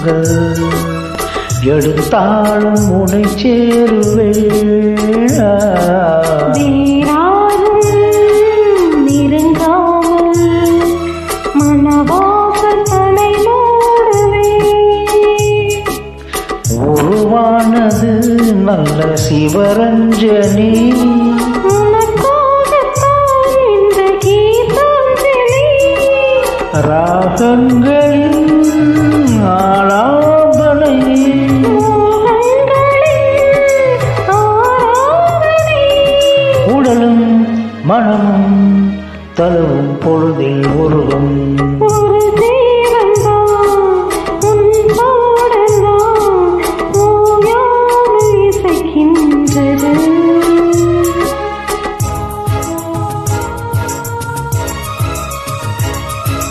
ஜென்மங்கள் எடுத்தாலும் உனை சேருவேன். உருவானது நல்ல சிவரஞ்சனி, ராகங்களின் ஆலாபனை, உடலும் மனமும் தழுவும் பொழுதில் உருகும்